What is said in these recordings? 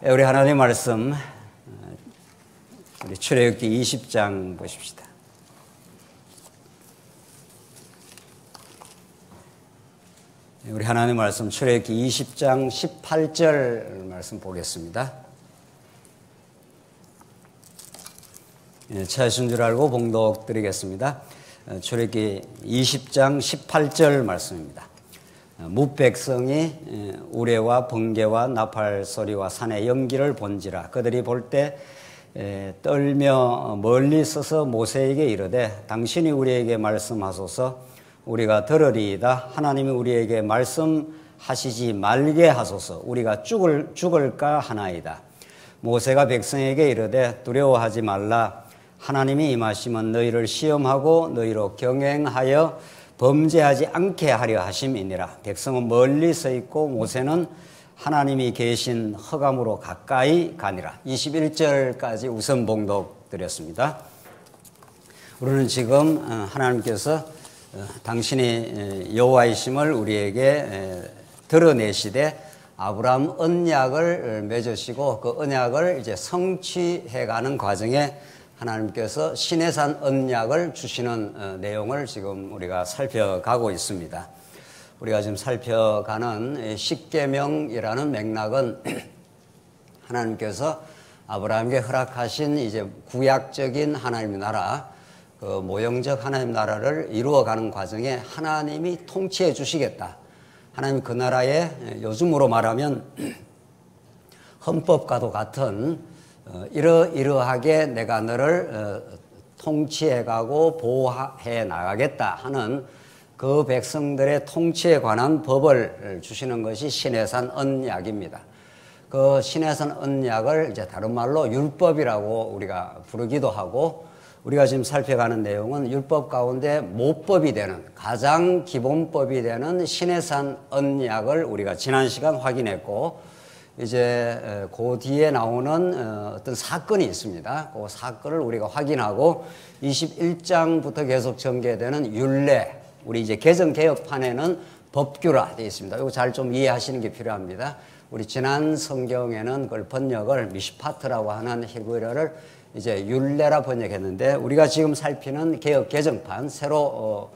우리 하나님의 말씀, 우리 출애굽기 20장 보십시다. 우리 하나님의 말씀 출애굽기 20장 18절 말씀 보겠습니다. 찾으신 줄 알고 봉독 드리겠습니다. 출애굽기 20장 18절 말씀입니다. 뭇백성이 우레와 번개와 나팔 소리와 산의 연기를 본지라. 그들이 볼 때 떨며 멀리 서서 모세에게 이르되 당신이 우리에게 말씀하소서 우리가 들으리이다. 하나님이 우리에게 말씀하시지 말게 하소서. 우리가 죽을까 하나이다. 모세가 백성에게 이르되 두려워하지 말라. 하나님이 임하시면 너희를 시험하고 너희로 경행하여 범죄하지 않게 하려 하심이니라. 백성은 멀리 서 있고 모세는 하나님이 계신 흑암으로 가까이 가니라. 21절까지 우선 봉독 드렸습니다. 우리는 지금 하나님께서 당신이 여호와이심을 우리에게 드러내시되 아브라함 언약을 맺으시고 그 언약을 이제 성취해가는 과정에 하나님께서 시내산 언약을 주시는 내용을 지금 우리가 살펴가고 있습니다. 우리가 지금 살펴가는 십계명이라는 맥락은 하나님께서 아브라함에게 허락하신 이제 구약적인 하나님의 나라, 그 모형적 하나님의 나라를 이루어가는 과정에 하나님이 통치해 주시겠다. 하나님 그 나라에 요즘으로 말하면 헌법과도 같은 이러이러하게 내가 너를 통치해가고 보호해 나가겠다 하는 그 백성들의 통치에 관한 법을 주시는 것이 시내산 언약입니다. 그 시내산 언약을 이제 다른 말로 율법이라고 우리가 부르기도 하고, 우리가 지금 살펴가는 내용은 율법 가운데 모법이 되는 가장 기본법이 되는 시내산 언약을 우리가 지난 시간 확인했고, 이제 그 뒤에 나오는 어떤 사건이 있습니다. 그 사건을 우리가 확인하고 21장부터 계속 전개되는 율례, 우리 이제 개정개혁판에는 법규라 되어 있습니다. 이거 잘 좀 이해하시는 게 필요합니다. 우리 지난 성경에는 그걸 번역을 미시파트라고 하는 히브리어를 이제 율례라 번역했는데, 우리가 지금 살피는 개혁 개정판 새로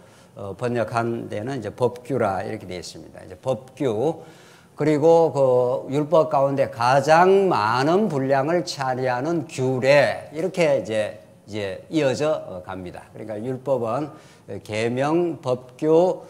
번역한 데는 이제 법규라 이렇게 되어 있습니다. 이제 법규, 그리고 그 율법 가운데 가장 많은 분량을 차지하는 규례, 이렇게 이제 이어져 갑니다. 그러니까 율법은 계명, 법규,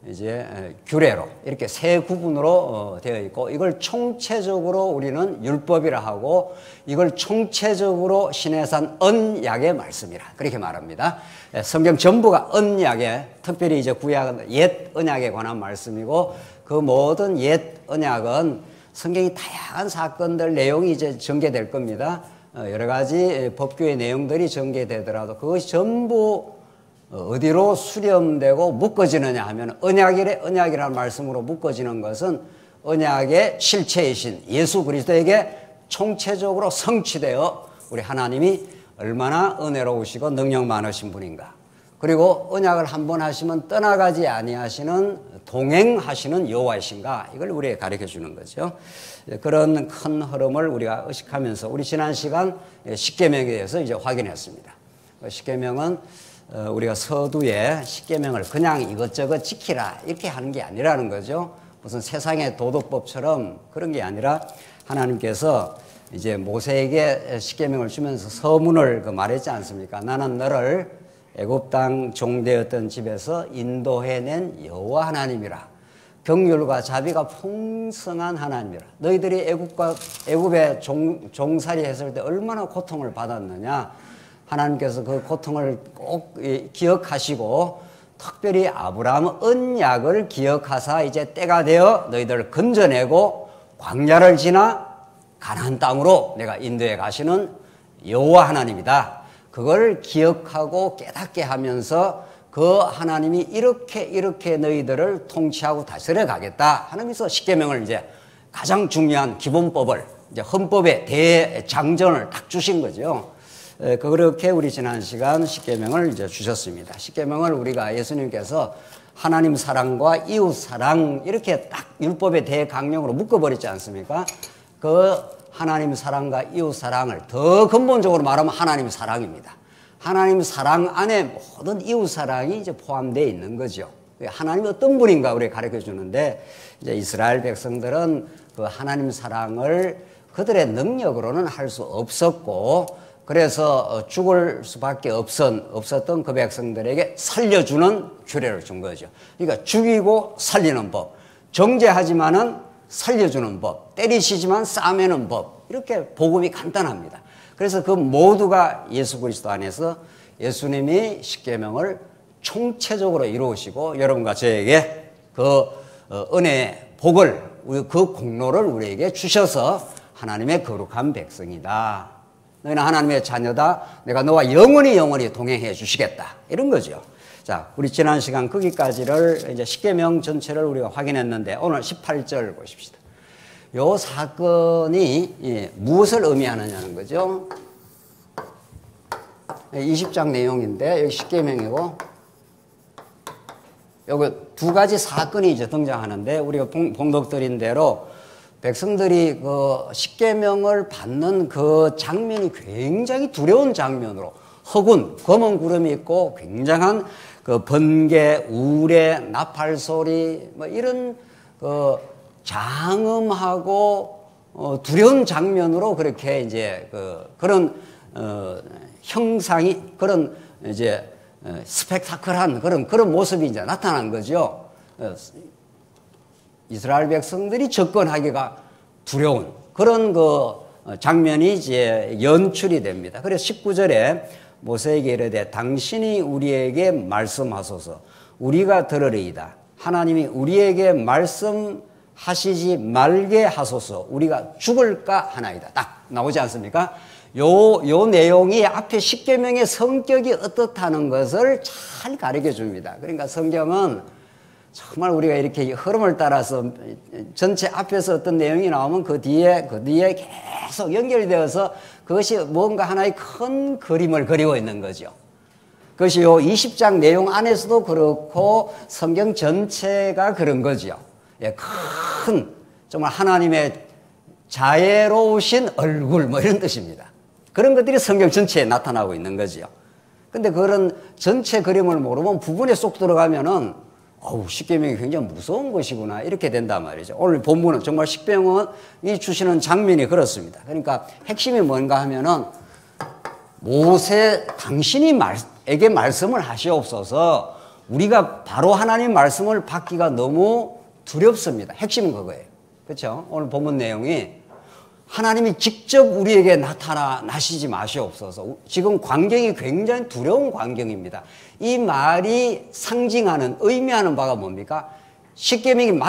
이제 규례로 이렇게 세 구분으로 되어 있고, 이걸 총체적으로 우리는 율법이라 하고, 이걸 총체적으로 시내산 언약의 말씀이라 그렇게 말합니다. 성경 전부가 언약에, 특별히 이제 구약은 옛 언약에 관한 말씀이고, 그 모든 옛 언약은 성경이 다양한 사건들 내용이 이제 전개될 겁니다. 여러 가지 법규의 내용들이 전개되더라도 그것이 전부 어디로 수렴되고 묶어지느냐 하면 언약이라는 말씀으로 묶어지는 것은 언약의 실체이신 예수 그리스도에게 총체적으로 성취되어 우리 하나님이 얼마나 은혜로우시고 능력 많으신 분인가, 그리고 언약을 한번 하시면 떠나가지 아니하시는 동행하시는 여호와이신가, 이걸 우리에게 가르쳐 주는 거죠. 그런 큰 흐름을 우리가 의식하면서 우리 지난 시간 십계명에 대해서 이제 확인했습니다. 십계명은 우리가 서두에 십계명을 그냥 이것저것 지키라 이렇게 하는 게 아니라는 거죠. 무슨 세상의 도덕법처럼 그런 게 아니라 하나님께서 이제 모세에게 십계명을 주면서 서문을 말했지 않습니까? 나는 너를 애굽 땅 종되었던 집에서 인도해낸 여호와 하나님이라. 긍휼과 자비가 풍성한 하나님이라. 너희들이 애굽에 종살이 했을 때 얼마나 고통을 받았느냐. 하나님께서 그 고통을 꼭 기억하시고 특별히 아브라함 언약을 기억하사 이제 때가 되어 너희들을 건져내고 광야를 지나 가나안 땅으로 내가 인도해 가시는 여호와 하나님이다. 그걸 기억하고 깨닫게 하면서 그 하나님이 이렇게 너희들을 통치하고 다스려 가겠다 하면서 십계명을 이제 가장 중요한 기본법을 이제 헌법의 대장전을 딱 주신 거죠. 그렇게 우리 지난 시간 십계명을 이제 주셨습니다. 십계명을 우리가 예수님께서 하나님 사랑과 이웃 사랑 이렇게 딱 율법의 대강령으로 묶어버렸지 않습니까? 그 하나님 사랑과 이웃 사랑을 더 근본적으로 말하면 하나님 사랑입니다. 하나님 사랑 안에 모든 이웃 사랑이 이제 포함되어 있는 거죠. 하나님이 어떤 분인가 우리가 가르쳐 주는데, 이제 이스라엘 백성들은 그 하나님 사랑을 그들의 능력으로는 할 수 없었고, 그래서 죽을 수밖에 없었던 그 백성들에게 살려주는 규례를 준 거죠. 그러니까 죽이고 살리는 법, 정죄하지만은 살려주는 법, 때리시지만 싸매는 법, 이렇게 복음이 간단합니다. 그래서 그 모두가 예수 그리스도 안에서 예수님이 십계명을 총체적으로 이루시고 여러분과 저에게 그 은혜의 복을, 그 공로를 우리에게 주셔서 하나님의 거룩한 백성이다. 너희는 하나님의 자녀다. 내가 너와 영원히 동행해 주시겠다. 이런 거죠. 자, 우리 지난 시간 거기까지를 이제 십계명 전체를 우리가 확인했는데, 오늘 18절 보십시다. 요 사건이 무엇을 의미하느냐는 거죠. 20장 내용인데 여기 십계명이고, 여기 두 가지 사건이 이제 등장하는데, 우리가 봉독드린 대로 백성들이 그 십계명을 받는 그 장면이 굉장히 두려운 장면으로, 허군, 검은 구름이 있고 굉장한 그 번개, 우레, 나팔 소리, 뭐 이런 그 장엄하고 두려운 장면으로 그렇게 이제 그런 형상이, 그런 이제 스펙타클한 그런 모습이 이제 나타난 거죠. 이스라엘 백성들이 접근하기가 두려운 그런 그 장면이 이제 연출이 됩니다. 그래서 19절에 모세에게 이르되 당신이 우리에게 말씀하소서 우리가 들으리이다. 하나님이 우리에게 말씀하시지 말게 하소서 우리가 죽을까 하나이다. 딱 나오지 않습니까? 요 내용이 앞에 십계명의 성격이 어떻다는 것을 잘 가르쳐 줍니다. 그러니까 성경은 정말 우리가 이렇게 흐름을 따라서 전체 앞에서 어떤 내용이 나오면 그 뒤에 계속 연결되어서 그것이 뭔가 하나의 큰 그림을 그리고 있는 거죠. 그것이 요 20장 내용 안에서도 그렇고 성경 전체가 그런 거죠. 예, 큰 정말 하나님의 자애로우신 얼굴 뭐 이런 뜻입니다. 그런 것들이 성경 전체에 나타나고 있는 거죠. 근데 그런 전체 그림을 모르면 부분에 쏙 들어가면은 십계명이 굉장히 무서운 것이구나 이렇게 된단 말이죠. 오늘 본문은 정말 십계명이 주시는 장면이 그렇습니다. 그러니까 핵심이 뭔가 하면은 모세 당신에게 말씀을 하시옵소서. 우리가 바로 하나님 말씀을 받기가 너무 두렵습니다. 핵심은 그거예요. 그렇죠? 오늘 본문 내용이 하나님이 직접 우리에게 나타나시지 마시옵소서. 지금 광경이 굉장히 두려운 광경입니다. 이 말이 상징하는, 의미하는 바가 뭡니까? 십계명이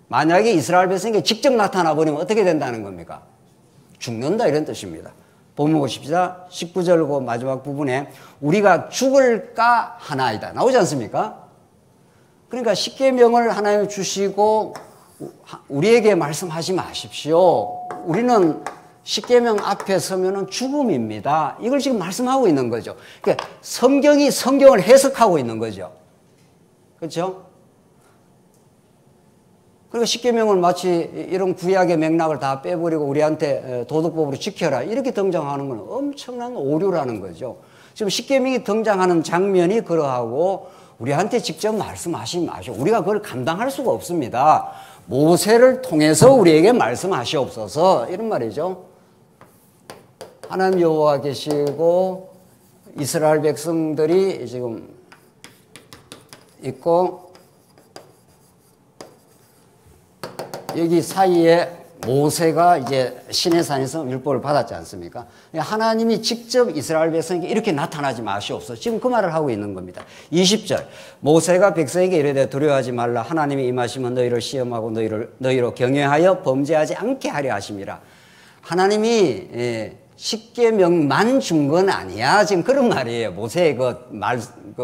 만약에 이스라엘 백성에게 직접 나타나 버리면 어떻게 된다는 겁니까? 죽는다 이런 뜻입니다. 본문 보십시다. 19절 마지막 부분에 우리가 죽을까 하나이다. 나오지 않습니까? 그러니까 십계명을 하나님 주시고 우리에게 말씀하지 마십시오. 우리는 십계명 앞에 서면은 죽음입니다. 이걸 지금 말씀하고 있는 거죠. 그러니까 성경이 성경을 해석하고 있는 거죠. 그렇죠? 그리고 십계명을 마치 이런 구약의 맥락을 다 빼버리고 우리한테 도덕법으로 지켜라 이렇게 등장하는 건 엄청난 오류라는 거죠. 지금 십계명이 등장하는 장면이 그러하고 우리한테 직접 말씀하시지 마시오. 우리가 그걸 감당할 수가 없습니다. 모세를 통해서 우리에게 말씀하시옵소서 이런 말이죠. 하나님 여호와 계시고 이스라엘 백성들이 지금 있고 여기 사이에 모세가 이제 시내산에서 율법을 받았지 않습니까? 하나님이 직접 이스라엘 백성에게 이렇게 나타나지 마시옵소서. 지금 그 말을 하고 있는 겁니다. 20절 모세가 백성에게 이르되 두려워하지 말라. 하나님이 임하시면 너희를 시험하고 너희로 경외하여 범죄하지 않게 하려 하심이라. 하나님이 십계명만 준 건 아니야. 지금 그런 말이에요. 모세의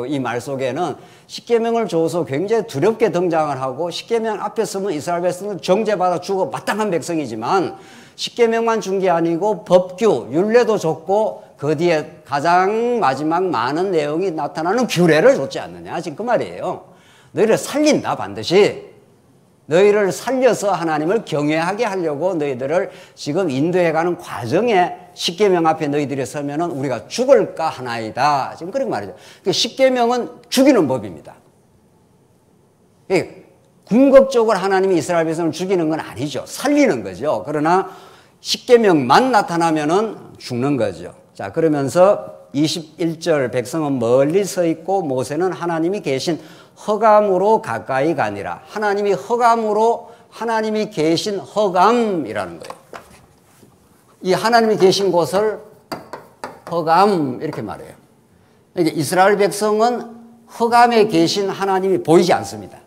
이 말 속에는 십계명을 줘서 굉장히 두렵게 등장을 하고 십계명 앞에 서면 이스라엘 백성은 정죄받아 죽어 마땅한 백성이지만 십계명만 준 게 아니고 법규, 율례도 줬고 그 뒤에 가장 마지막 많은 내용이 나타나는 규례를 줬지 않느냐. 지금 그 말이에요. 너희를 살린다 반드시. 너희를 살려서 하나님을 경외하게 하려고 너희들을 지금 인도해가는 과정에 십계명 앞에 너희들이 서면은 우리가 죽을까 하나이다. 지금 그렇게 말이죠. 십계명은 죽이는 법입니다. 궁극적으로 하나님이 이스라엘 백성을 죽이는 건 아니죠. 살리는 거죠. 그러나 십계명만 나타나면은 죽는 거죠. 자, 그러면서 21절 백성은 멀리 서 있고 모세는 하나님이 계신 허감으로 가까이 가니라. 하나님이 허감으로 하나님이 계신 허감이라는 거예요. 이 하나님이 계신 곳을 허감 이렇게 말해요. 그러니까 이스라엘 백성은 허감에 계신 하나님이 보이지 않습니다.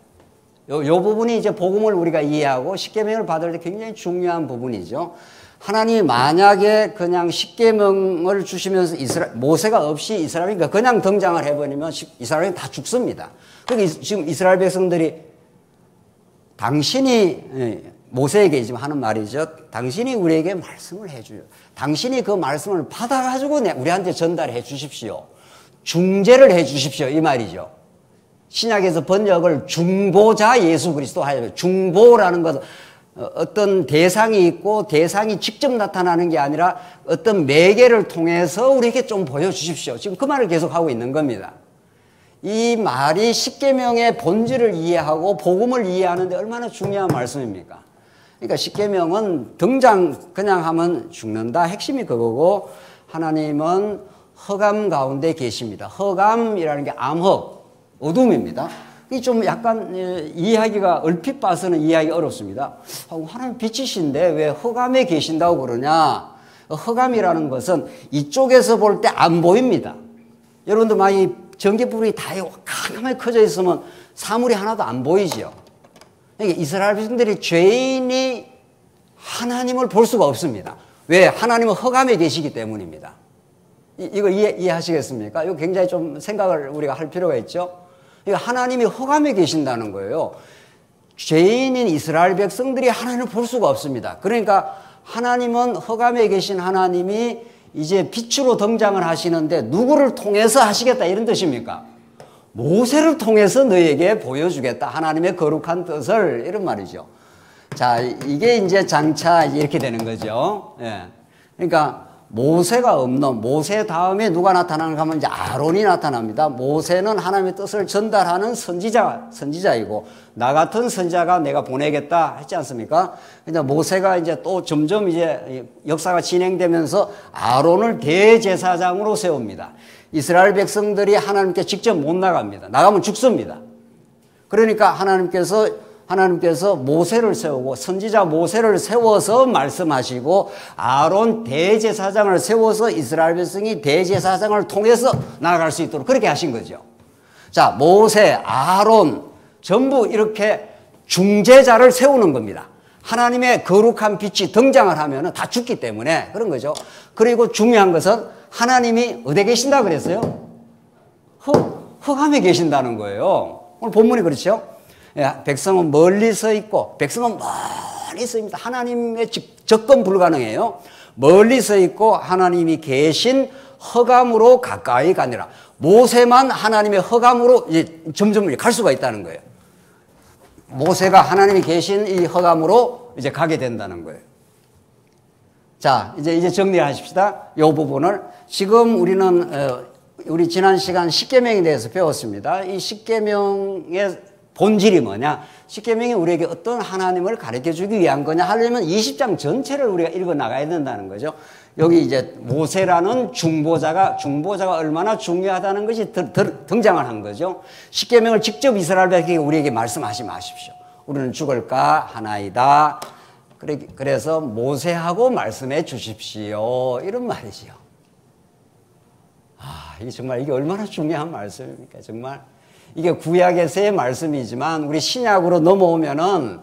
요 부분이 이제 복음을 우리가 이해하고 십계명을 받을 때 굉장히 중요한 부분이죠. 하나님이 만약에 그냥 십계명을 주시면서 모세가 없이 이스라엘이 그냥 등장을 해버리면 이스라엘이 다 죽습니다. 그러니까 지금 이스라엘 백성들이 당신이 모세에게 지금 하는 말이죠. 당신이 우리에게 말씀을 해줘요. 당신이 그 말씀을 받아가지고 우리한테 전달해 주십시오. 중재를 해 주십시오. 이 말이죠. 신약에서 번역을 중보자 예수 그리스도 하여 중보라는 것은 어떤 대상이 있고 대상이 직접 나타나는 게 아니라 어떤 매개를 통해서 우리에게 좀 보여주십시오. 지금 그 말을 계속하고 있는 겁니다. 이 말이 십계명의 본질을 이해하고 복음을 이해하는데 얼마나 중요한 말씀입니까? 그러니까 십계명은 등장 그냥 하면 죽는다. 핵심이 그거고 하나님은 허감 가운데 계십니다. 허감이라는 게 암흑, 어둠입니다. 이 좀 약간 이해하기가 얼핏 봐서는 이해하기 어렵습니다. 하나님 빛이신데 왜 허감에 계신다고 그러냐? 허감이라는 것은 이쪽에서 볼 때 안 보입니다. 여러분들 많이 전기불이 다 캄캄하게 커져 있으면 사물이 하나도 안 보이죠. 그러니까 이스라엘 백성들이 죄인이 하나님을 볼 수가 없습니다. 왜? 하나님은 허감에 계시기 때문입니다. 이거 이해하시겠습니까? 이거 굉장히 좀 생각을 우리가 할 필요가 있죠. 하나님이 허감에 계신다는 거예요. 죄인인 이스라엘 백성들이 하나님을 볼 수가 없습니다. 그러니까 하나님은 허감에 계신 하나님이 이제 빛으로 등장을 하시는데 누구를 통해서 하시겠다 이런 뜻입니까? 모세를 통해서 너에게 보여주겠다. 하나님의 거룩한 뜻을 이런 말이죠. 자, 이게 이제 장차 이렇게 되는 거죠. 예. 그러니까 모세가 없는 모세 다음에 누가 나타나는가 하면 이제 아론이 나타납니다. 모세는 하나님의 뜻을 전달하는 선지자이고 나 같은 선지자가 내가 보내겠다 했지 않습니까? 근데 모세가 이제 또 점점 이제 역사가 진행되면서 아론을 대제사장으로 세웁니다. 이스라엘 백성들이 하나님께 직접 못 나갑니다. 나가면 죽습니다. 그러니까 하나님께서 모세를 세우고 선지자 모세를 세워서 말씀하시고 아론 대제사장을 세워서 이스라엘 백성이 대제사장을 통해서 나아갈 수 있도록 그렇게 하신 거죠. 자, 모세, 아론 전부 이렇게 중재자를 세우는 겁니다. 하나님의 거룩한 빛이 등장을 하면 다 죽기 때문에 그런 거죠. 그리고 중요한 것은 하나님이 어디에 계신다 그랬어요? 흑암에 계신다는 거예요. 오늘 본문이 그렇죠. 백성은 멀리 서 있고 백성은 멀리 서 있습니다. 하나님의 접근 불가능해요. 멀리 서 있고 하나님이 계신 허감으로 가까이 가니라. 모세만 하나님의 허감으로 이제 점점 갈 수가 있다는 거예요. 모세가 하나님이 계신 이 허감으로 이제 가게 된다는 거예요. 자, 이제 정리하십시다. 이 부분을 지금 우리 지난 시간 십계명에 대해서 배웠습니다. 이 십계명의 본질이 뭐냐? 십계명이 우리에게 어떤 하나님을 가르쳐주기 위한 거냐 하려면 20장 전체를 우리가 읽어 나가야 된다는 거죠. 여기 이제 모세라는 중보자가 얼마나 중요하다는 것이 등장을 한 거죠. 십계명을 직접 이스라엘 백성에게 우리에게 말씀하지 마십시오. 우리는 죽을까 하나이다. 그래서 모세하고 말씀해 주십시오. 이런 말이죠. 이게 얼마나 중요한 말씀입니까? 정말. 이게 구약에서의 말씀이지만 우리 신약으로 넘어오면은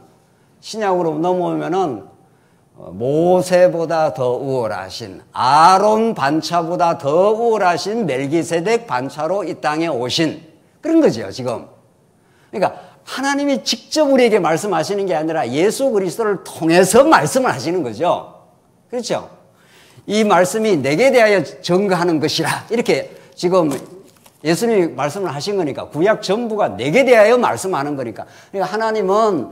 모세보다 더 우월하신 아론 반차보다 더 우월하신 멜기세덱 반차로 이 땅에 오신 그런 거죠, 지금. 그러니까 하나님이 직접 우리에게 말씀하시는 게 아니라 예수 그리스도를 통해서 말씀을 하시는 거죠. 그렇죠? 이 말씀이 내게 대하여 증거하는 것이라 이렇게 지금 예수님이 말씀을 하신 거니까 구약 전부가 내게 대하여 말씀하는 거니까. 그러니까 하나님은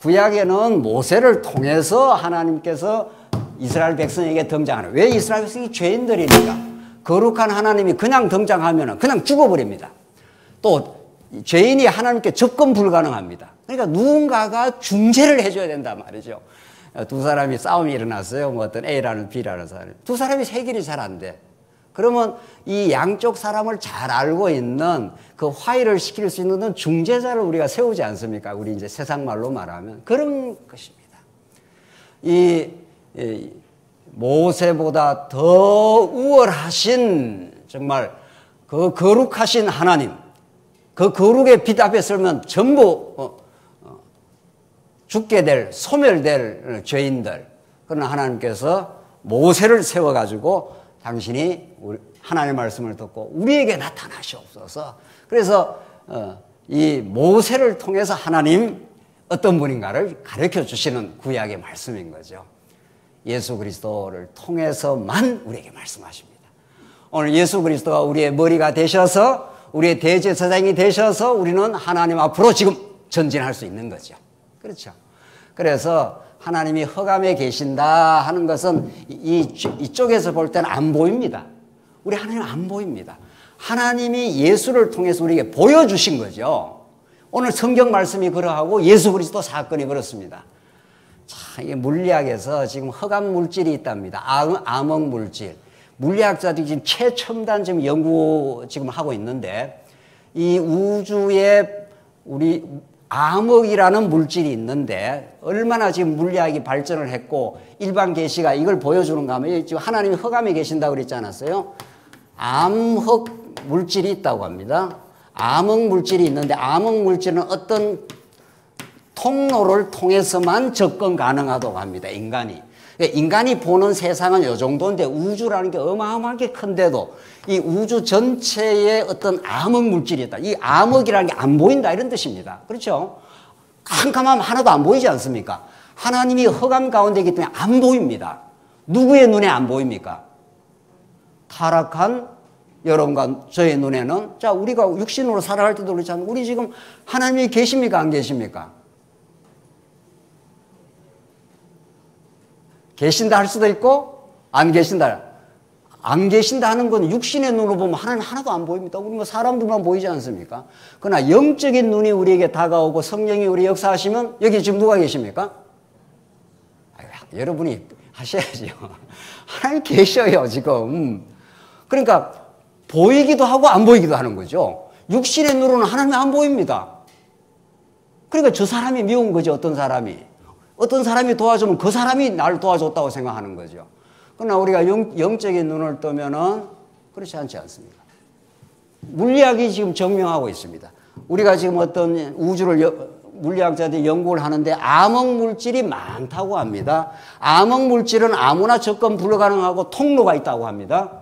구약에는 모세를 통해서 하나님께서 이스라엘 백성에게 등장하는, 왜 이스라엘 백성이 죄인들이니까 거룩한 하나님이 그냥 등장하면 그냥 죽어버립니다. 또 죄인이 하나님께 접근 불가능합니다. 그러니까 누군가가 중재를 해줘야 된단 말이죠. 두 사람이 싸움이 일어났어요. 뭐 어떤 A라는 B라는 사람. 두 사람이 해결이 잘 안 돼. 그러면 이 양쪽 사람을 잘 알고 있는 그 화해를 시킬 수 있는 중재자를 우리가 세우지 않습니까? 우리 이제 세상 말로 말하면 그런 것입니다. 이 모세보다 더 우월하신 정말 그 거룩하신 하나님, 그 거룩의 빛 앞에 서면 전부 죽게 될, 소멸될 죄인들. 그러나 하나님께서 모세를 세워가지고 당신이 하나님의 말씀을 듣고 우리에게 나타나시옵소서. 그래서 이 모세를 통해서 하나님 어떤 분인가를 가르쳐 주시는 구약의 말씀인 거죠. 예수 그리스도를 통해서만 우리에게 말씀하십니다. 오늘 예수 그리스도가 우리의 머리가 되셔서 우리의 대제사장이 되셔서 우리는 하나님 앞으로 지금 전진할 수 있는 거죠. 그렇죠. 그래서 하나님이 허감에 계신다 하는 것은 이쪽에서 볼 때는 안 보입니다. 우리 하나님 안 보입니다. 하나님이 예수를 통해서 우리에게 보여주신 거죠. 오늘 성경 말씀이 그러하고 예수 그리스도 사건이 그렇습니다. 자, 이게 물리학에서 지금 허감 물질이 있답니다. 암흑 물질. 물리학자들이 지금 최첨단 지금 연구 지금 하고 있는데 이 우주에 우리 암흑이라는 물질이 있는데 얼마나 지금 물리학이 발전을 했고 일반 계시가 이걸 보여주는가 하면 지금 하나님이 허감에 계신다고 그랬지 않았어요? 암흑 물질이 있다고 합니다. 암흑 물질이 있는데 암흑 물질은 어떤 통로를 통해서만 접근 가능하다고 합니다. 인간이 보는 세상은 이 정도인데 우주라는 게 어마어마하게 큰데도 이 우주 전체에 어떤 암흑 물질이 있다. 이 암흑이라는 게 안 보인다 이런 뜻입니다. 그렇죠? 캄캄하면 하나도 안 보이지 않습니까? 하나님이 허감 가운데 있기 때문에 안 보입니다. 누구의 눈에 안 보입니까? 타락한 여러분과 저의 눈에는 자 우리가 육신으로 살아갈 때도 그렇잖아요. 우리 지금 하나님이 계십니까? 안 계십니까? 계신다 할 수도 있고 안 계신다. 안 계신다 하는 건 육신의 눈으로 보면 하나님 하나도 안 보입니다. 우리 뭐 사람들만 보이지 않습니까? 그러나 영적인 눈이 우리에게 다가오고 성령이 우리 역사하시면 여기 지금 누가 계십니까? 여러분이 하셔야죠. 하나님 계셔요 지금. 그러니까 보이기도 하고 안 보이기도 하는 거죠. 육신의 눈으로는 하나님이 안 보입니다. 그러니까 저 사람이 미운 거죠. 어떤 사람이 도와주면 그 사람이 나를 도와줬다고 생각하는 거죠. 그러나 우리가 영적인 눈을 뜨면은 그렇지 않지 않습니까? 물리학이 지금 증명하고 있습니다. 우리가 지금 어떤 우주를 물리학자들이 연구를 하는데 암흑 물질이 많다고 합니다. 암흑 물질은 아무나 접근 불가능하고 통로가 있다고 합니다.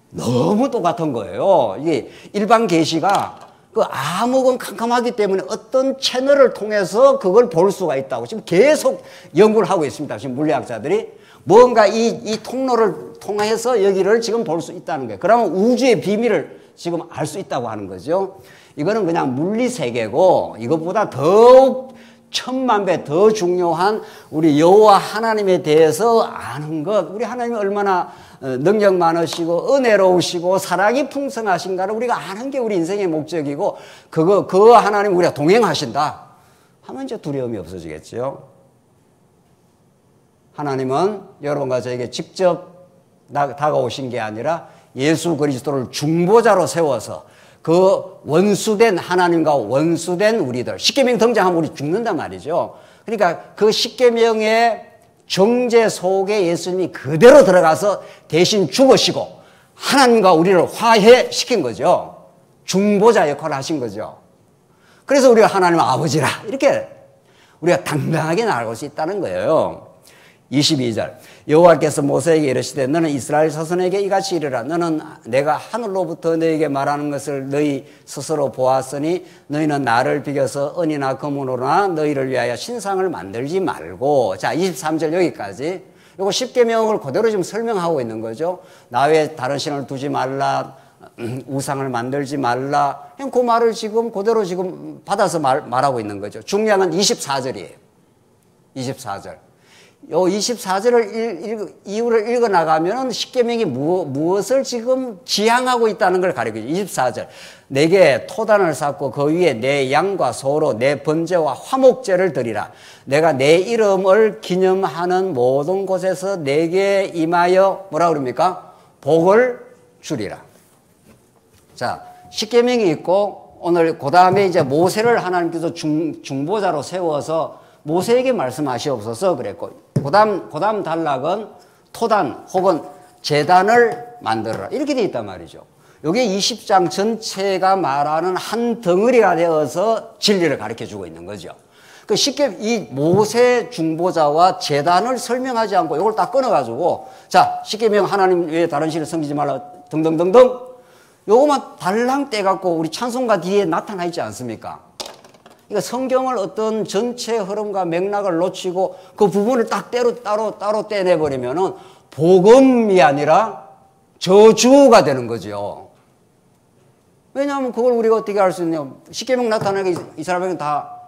너무 똑같은 거예요. 이게 일반 계시가 그 암흑은 캄캄하기 때문에 어떤 채널을 통해서 그걸 볼 수가 있다고 지금 계속 연구를 하고 있습니다. 지금 물리학자들이 뭔가 이 통로를 통해서 여기를 지금 볼 수 있다는 거예요. 그러면 우주의 비밀을 지금 알 수 있다고 하는 거죠. 이거는 그냥 물리 세계고 이것보다 더욱 천만 배 더 중요한 우리 여호와 하나님에 대해서 아는 것, 우리 하나님이 얼마나 능력 많으시고 은혜로우시고 사랑이 풍성하신가를 우리가 아는 게 우리 인생의 목적이고 그 하나님 우리가 동행하신다 하면 이제 두려움이 없어지겠죠. 하나님은 여러분과 저에게 직접 다가오신 게 아니라 예수 그리스도를 중보자로 세워서 그 원수된 하나님과 원수된 우리들, 십계명 등장하면 우리 죽는단 말이죠. 그러니까 그 십계명의 정죄 속에 예수님이 그대로 들어가서 대신 죽으시고 하나님과 우리를 화해시킨 거죠. 중보자 역할을 하신 거죠. 그래서 우리가 하나님 아버지라 이렇게 우리가 당당하게 나아갈 수 있다는 거예요. 22절 여호와께서 모세에게 이르시되 너는 이스라엘 자손에게 이같이 이르라. 너는 내가 하늘로부터 너에게 말하는 것을 너희 스스로 보았으니 너희는 나를 비교서 은이나 금으로나 너희를 위하여 신상을 만들지 말고. 자 23절 여기까지 이거 십계명을 그대로 지금 설명하고 있는 거죠. 나 외에 다른 신을 두지 말라, 우상을 만들지 말라. 그 말을 지금 그대로 지금 받아서 말하고 있는 거죠. 중요한 건 24절이에요. 24절. 요 24절을 이유를 읽어 나가면 십계명이 무엇을 지금 지향하고 있다는 걸 가리켜요. 24절. 내게 토단을 쌓고 그 위에 내 양과 소로 내 번제와 화목제를 드리라. 내가 내 이름을 기념하는 모든 곳에서 내게 임하여 뭐라 그럽니까? 복을 주리라. 자, 십계명이 있고 오늘 그 다음에 이제 모세를 하나님께서 중보자로 세워서 모세에게 말씀하시옵소서 그랬고, 그 다음 단락은 토단 혹은 제단을 만들어라. 이렇게 되어 있단 말이죠. 이게 20장 전체가 말하는 한 덩어리가 되어서 진리를 가르쳐 주고 있는 거죠. 그 쉽게 이 모세 중보자와 제단을 설명하지 않고 이걸 딱 끊어가지고, 자, 십계명 하나님 외에 다른 신을 섬기지 말라 등등등등, 요거만 달랑 떼갖고 우리 찬송가 뒤에 나타나 있지 않습니까? 그러니까 성경을 어떤 전체 흐름과 맥락을 놓치고 그 부분을 딱 따로 떼내버리면은 복음이 아니라 저주가 되는 거죠. 왜냐하면 그걸 우리가 어떻게 할 수 있냐. 십계명 나타나게 이 사람에게 다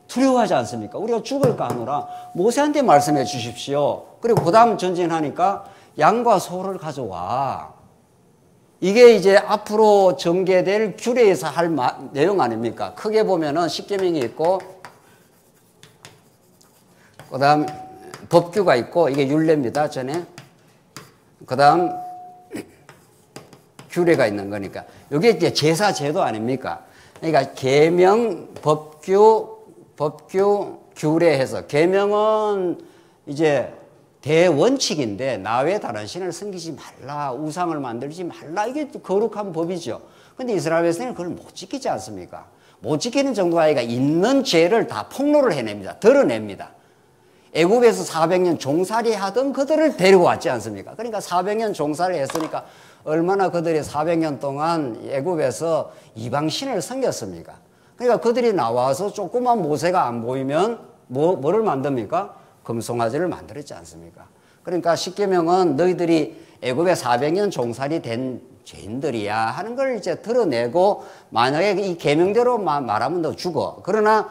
두려워하지 않습니까? 우리가 죽을까 하노라 모세한테 말씀해 주십시오. 그리고 그 다음 전진하니까 양과 소를 가져와. 이게 이제 앞으로 전개될 규례에서 할 내용 아닙니까? 크게 보면은 십계명이 있고, 그 다음 법규가 있고, 이게 율례입니다, 전에. 그 다음 규례가 있는 거니까. 이게 이제 제사 제도 아닙니까? 그러니까 계명, 법규, 규례해서, 계명은 이제 대원칙인데 나 외에 다른 신을 섬기지 말라, 우상을 만들지 말라, 이게 거룩한 법이죠. 근데 이스라엘 백성은 그걸 못 지키지 않습니까? 못 지키는 정도가 아니라 있는 죄를 다 폭로를 해냅니다. 드러냅니다. 애굽에서 400년 종살이 하던 그들을 데리고 왔지 않습니까? 그러니까 400년 종살이 했으니까 얼마나 그들이 400년 동안 애굽에서 이방신을 섬겼습니까? 그러니까 그들이 나와서 조그만 모세가 안 보이면 뭐를 만듭니까? 금송아지를 만들었지 않습니까? 그러니까 십계명은 너희들이 애굽에 400년 종살이 된 죄인들이야 하는 걸 이제 드러내고, 만약에 이 계명대로 말하면 너 죽어. 그러나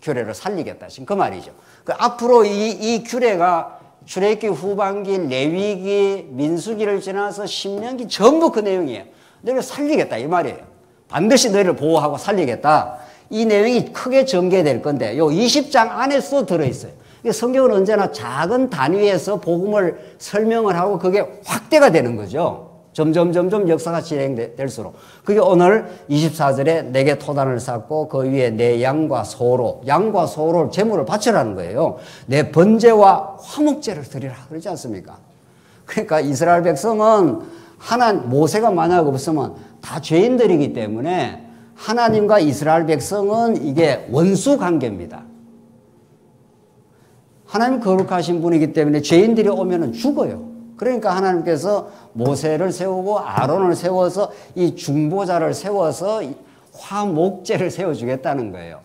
규례를 살리겠다. 지금 그 말이죠. 그 앞으로 이 규례가 출애굽기 후반기, 레위기, 민수기를 지나서 신명기 전부 그 내용이에요. 너희를 살리겠다 이 말이에요. 반드시 너희를 보호하고 살리겠다. 이 내용이 크게 전개될 건데 요 20장 안에서 들어있어요. 성경은 언제나 작은 단위에서 복음을 설명을 하고 그게 확대가 되는 거죠. 점점 역사가 진행될수록. 그게 오늘 24절에 내게 토단을 쌓고 그 위에 내 양과 소로 제물을 바치라는 거예요. 내 번제와 화목제를 드리라 그러지 않습니까? 그러니까 이스라엘 백성은 모세가 만약 없으면 다 죄인들이기 때문에 하나님과 이스라엘 백성은 이게 원수 관계입니다. 하나님 거룩하신 분이기 때문에 죄인들이 오면은 죽어요. 그러니까 하나님께서 모세를 세우고 아론을 세워서 이 중보자를 세워서 화목제를 세워주겠다는 거예요.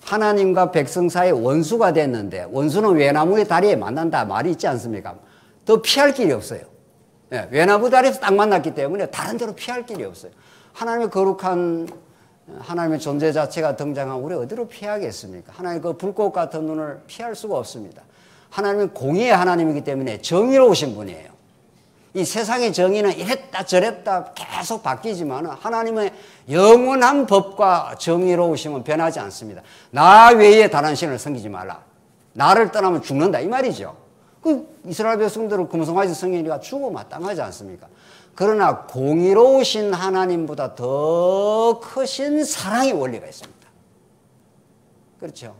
하나님과 백성 사이에 원수가 됐는데, 원수는 외나무의 다리에 만난다 말이 있지 않습니까? 더 피할 길이 없어요. 예, 외나무 다리에서 딱 만났기 때문에 다른 데로 피할 길이 없어요. 하나님의 거룩한 하나님의 존재 자체가 등장하면 우리 어디로 피하겠습니까? 하나님 그 불꽃 같은 눈을 피할 수가 없습니다. 하나님은 공의의 하나님이기 때문에 정의로우신 분이에요. 이 세상의 정의는 이랬다 저랬다 계속 바뀌지만 하나님의 영원한 법과 정의로우심은 변하지 않습니다. 나 외에 다른 신을 섬기지 말라. 나를 떠나면 죽는다 이 말이죠. 그 이스라엘 백성들은 금송아지 성인이가 죽어 마땅하지 않습니까? 그러나 공의로우신 하나님보다 더 크신 사랑의 원리가 있습니다. 그렇죠?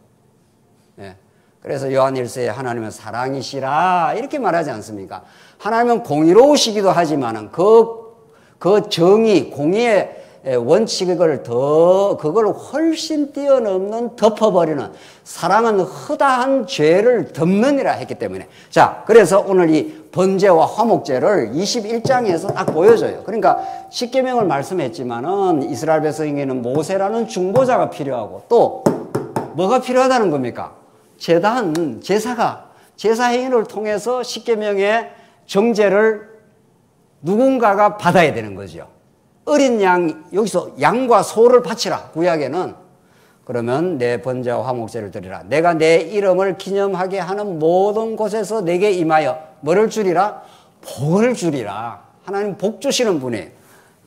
네. 그래서 요한 1서에 하나님은 사랑이시라 이렇게 말하지 않습니까? 하나님은 공의로우시기도 하지만 그 정의, 공의의 원칙을 그걸 훨씬 뛰어넘는 덮어버리는 사랑은 허다한 죄를 덮느니라 했기 때문에. 자, 그래서 오늘 이 번제와 화목제를 21장에서 딱 보여줘요. 그러니까 십계명을 말씀했지만은 이스라엘 백성에게는 모세라는 중보자가 필요하고 또 뭐가 필요하다는 겁니까? 제단, 제사 행위를 통해서 십계명의 정죄를 누군가가 받아야 되는 거죠. 어린 양, 여기서 양과 소를 바치라, 구약에는. 그러면 내 번제와 화목제를 드리라. 내가 내 이름을 기념하게 하는 모든 곳에서 내게 임하여 뭐를 주리라? 복을 주리라. 하나님 복 주시는 분이에요.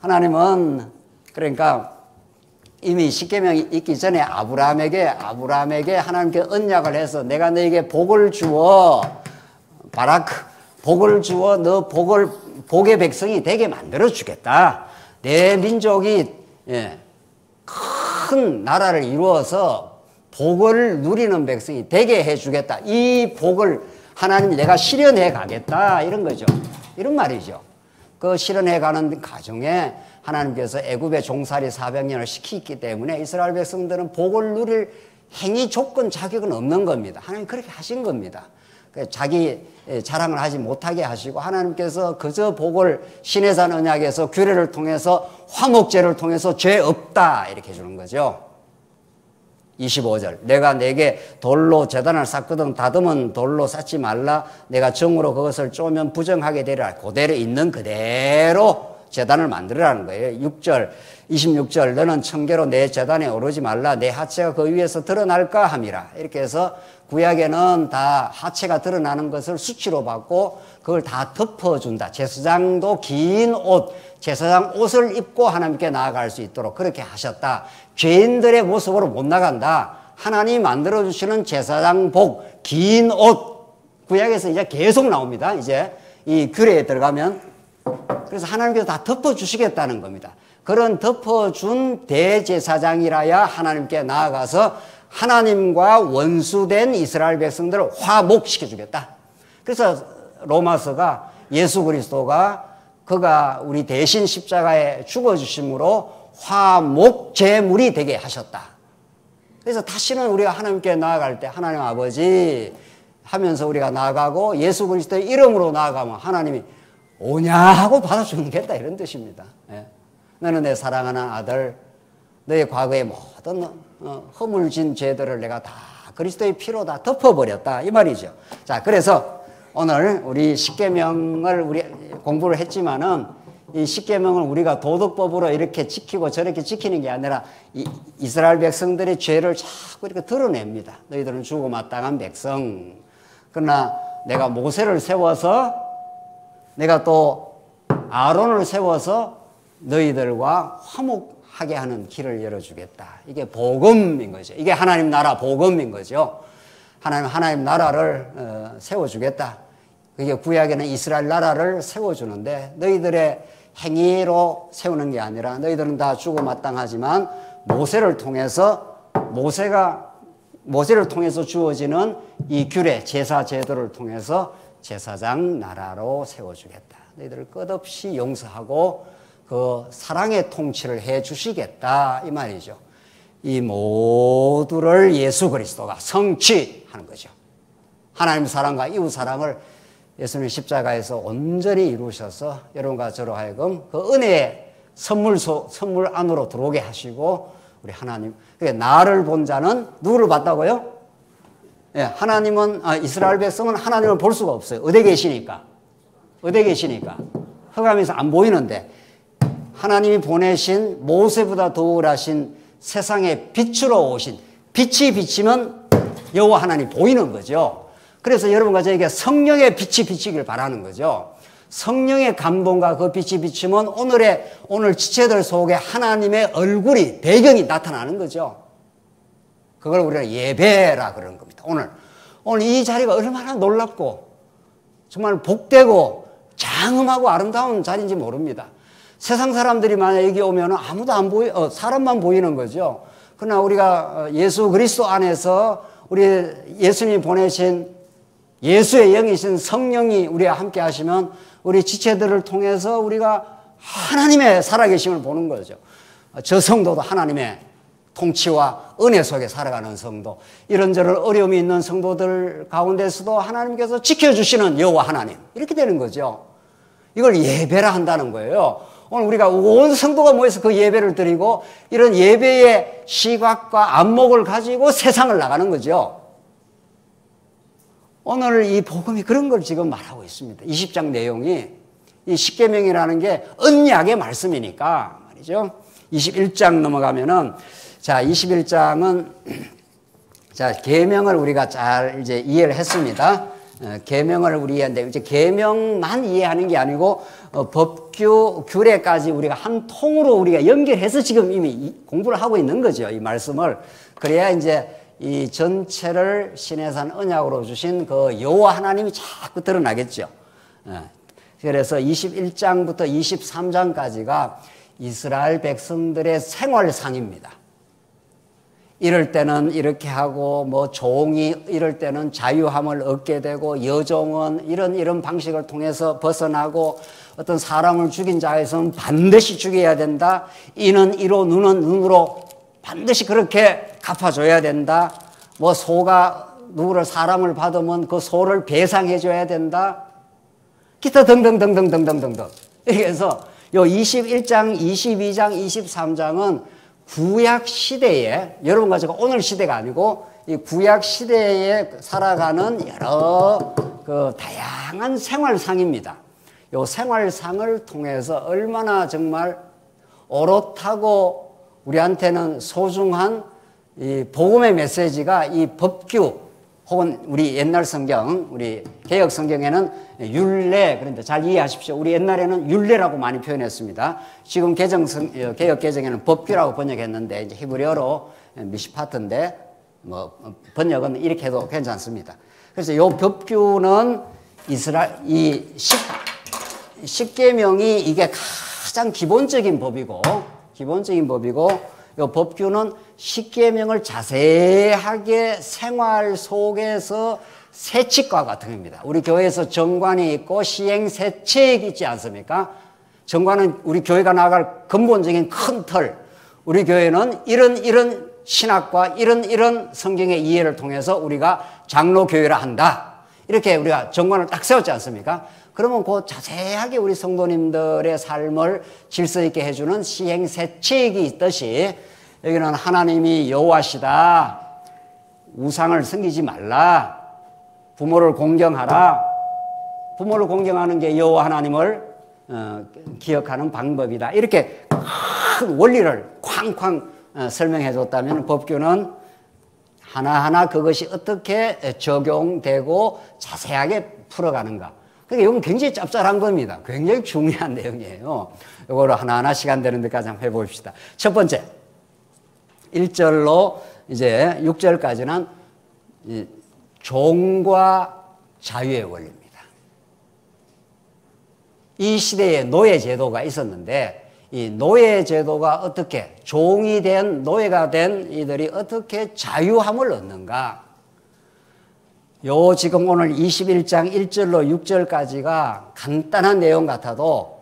하나님은 그러니까 이미 십계명이 있기 전에 아브라함에게 하나님께 언약을 해서 내가 너에게 복을 주어 바라크 복을 주어 너 복의 백성이 되게 만들어 주겠다. 내 민족이 큰 나라를 이루어서 복을 누리는 백성이 되게 해주겠다. 이 복을 하나님 내가 실현해 가겠다. 이런 거죠. 이런 말이죠. 그 실현해 가는 과정에 하나님께서 애굽의 종살이 400년을 시키기 때문에 이스라엘 백성들은 복을 누릴 행위 조건 자격은 없는 겁니다. 하나님 그렇게 하신 겁니다. 자기 자랑을 하지 못하게 하시고 하나님께서 그저 복을 시내산 언약에서 규례를 통해서 화목제를 통해서 죄 없다 이렇게 해주는 거죠. 25절 내가 내게 돌로 제단을 쌓거든 다듬은 돌로 쌓지 말라. 내가 정으로 그것을 쪼면 부정하게 되리라. 그대로 있는 그대로 제단을 만들으라는 거예요. 26절 너는 청계로 내 제단에 오르지 말라. 내 하체가 그 위에서 드러날까 함이라. 이렇게 해서 구약에는 다 하체가 드러나는 것을 수치로 받고 그걸 다 덮어준다. 제사장도 긴 옷, 제사장 옷을 입고 하나님께 나아갈 수 있도록 그렇게 하셨다. 죄인들의 모습으로 못 나간다. 하나님이 만들어주시는 제사장복, 긴 옷. 구약에서 이제 계속 나옵니다. 이제 이 규례에 들어가면. 그래서 하나님께서 다 덮어주시겠다는 겁니다. 그런 덮어준 대제사장이라야 하나님께 나아가서 하나님과 원수된 이스라엘 백성들을 화목시켜주겠다. 그래서 로마서가 예수 그리스도가 그가 우리 대신 십자가에 죽어주심으로 화목제물이 되게 하셨다. 그래서 다시는 우리가 하나님께 나아갈 때 하나님 아버지 하면서 우리가 나아가고 예수 그리스도의 이름으로 나아가면 하나님이 오냐 하고 받아주겠다 이런 뜻입니다. 예. 너는 내 사랑하는 아들, 너의 과거의 모든 허물진 죄들을 내가 다 그리스도의 피로 다 덮어버렸다 이 말이죠. 자, 그래서 오늘 우리 십계명을 우리 공부를 했지만은 이 십계명을 우리가 도덕법으로 이렇게 지키고 저렇게 지키는 게 아니라 이스라엘 백성들의 죄를 자꾸 이렇게 드러냅니다. 너희들은 주고 마땅한 백성. 그러나 내가 모세를 세워서 내가 또 아론을 세워서 너희들과 화목하게 하는 길을 열어주겠다. 이게 복음인 거죠. 이게 하나님 나라 복음인 거죠. 하나님 나라를 세워주겠다. 그게 구약에는 이스라엘 나라를 세워주는데 너희들의 행위로 세우는 게 아니라 너희들은 다 주고 마땅하지만 모세를 통해서 주어지는 이 규례, 제사 제도를 통해서 제사장 나라로 세워주겠다. 너희들을 끝없이 용서하고 그 사랑의 통치를 해 주시겠다 이 말이죠. 이 모두를 예수 그리스도가 성취하는 거죠. 하나님 사랑과 이웃 사랑을 예수님 십자가에서 온전히 이루셔서 여러분과 저로 하여금 그 은혜의 선물 안으로 들어오게 하시고 우리 하나님 그러니까 나를 본 자는 누구를 봤다고요? 예, 하나님은 이스라엘 백성은 하나님을 볼 수가 없어요. 어디 계시니까 흑암에서 안 보이는데 하나님이 보내신 모세보다 더 우월하신 세상의 빛으로 오신 빛이 비치면 여호와 하나님 보이는 거죠. 그래서 여러분과 저에게 성령의 빛이 비치길 바라는 거죠. 성령의 감동과 그 빛이 비치면 오늘 지체들 속에 하나님의 얼굴이 배경이 나타나는 거죠. 그걸 우리가 예배라 그러는 겁니다. 오늘 이 자리가 얼마나 놀랍고 정말 복되고 장엄하고 아름다운 자리인지 모릅니다. 세상 사람들이 만약 여기 오면 아무도 안 사람만 보이는 거죠. 그러나 우리가 예수 그리스도 안에서 우리 예수님이 보내신 예수의 영이신 성령이 우리와 함께 하시면 우리 지체들을 통해서 우리가 하나님의 살아계심을 보는 거죠. 저 성도도 하나님의 통치와 은혜 속에 살아가는 성도, 이런저런 어려움이 있는 성도들 가운데서도 하나님께서 지켜주시는 여호와 하나님, 이렇게 되는 거죠. 이걸 예배라 한다는 거예요. 오늘 우리가 온 성도가 모여서 그 예배를 드리고 이런 예배의 시각과 안목을 가지고 세상을 나가는 거죠. 오늘 이 복음이 그런 걸 지금 말하고 있습니다. 20장 내용이 이 십계명이라는 게 언약의 말씀이니까 말이죠. 21장 넘어가면은 자, 21장은 자, 계명을 우리가 잘 이제 이해를 했습니다. 계명을 우리 이해하는데 이제 계명만 이해하는 게 아니고 법규, 규례까지 우리가 한 통으로 우리가 연결해서 지금 이미 공부를 하고 있는 거죠. 이 말씀을. 그래야 이제 이 전체를 신의 산 언약으로 주신 그 여호와 하나님이 자꾸 드러나겠죠. 그래서 21장부터 23장까지가 이스라엘 백성들의 생활상입니다. 이럴 때는 이렇게 하고 뭐 종이 이럴 때는 자유함을 얻게 되고 여종은 이런 방식을 통해서 벗어나고 어떤 사람을 죽인 자에서는 반드시 죽여야 된다. 이는 이로 눈은 눈으로 반드시 그렇게 갚아줘야 된다. 뭐 소가 누구를 사람을 받으면 그 소를 배상해 줘야 된다. 기타 등등등등등등등등. 이렇게 해서 요 21장, 22장, 23장은 구약 시대에 여러분과 제가 오늘 시대가 아니고 이 구약 시대에 살아가는 여러 그 다양한 생활상입니다. 요 생활상을 통해서 얼마나 정말 오롯하고 우리한테는 소중한 이 복음의 메시지가 이 법규 혹은 우리 옛날 성경, 우리 개혁 성경에는 율례, 그런데 잘 이해하십시오. 우리 옛날에는 율례라고 많이 표현했습니다. 지금 개혁 개정에는 법규라고 번역했는데 이제 히브리어로 미시파트인데 뭐 번역은 이렇게 해도 괜찮습니다. 그래서 이 법규는 이 십계명이 이게 가장 기본적인 법이고 이 법규는 십계명을 자세하게 생활 속에서 세칙과 같은 겁니다. 우리 교회에서 정관이 있고 시행세칙이 있지 않습니까? 정관은 우리 교회가 나아갈 근본적인 큰 틀. 우리 교회는 이런 신학과 이런 성경의 이해를 통해서 우리가 장로교회를 한다. 이렇게 우리가 정관을 딱 세웠지 않습니까? 그러면 그 자세하게 우리 성도님들의 삶을 질서 있게 해주는 시행세칙이 있듯이 여기는 하나님이 여호와시다. 우상을 섬기지 말라. 부모를 공경하라. 부모를 공경하는 게 여호와 하나님을 기억하는 방법이다. 이렇게 큰 원리를 쾅쾅 설명해 줬다면 법규는 하나하나 그것이 어떻게 적용되고 자세하게 풀어가는가. 그러니까 이건 굉장히 짭짤한 겁니다. 굉장히 중요한 내용이에요. 이거를 하나하나 시간 되는 데까지 한번 해봅시다. 첫 번째, 1절로 이제 6절까지는 종과 자유의 원리입니다. 이 시대에 노예제도가 있었는데 이 노예제도가 어떻게 종이 된 노예가 된 이들이 어떻게 자유함을 얻는가. 요 지금 오늘 21장 1절로 6절까지가 간단한 내용 같아도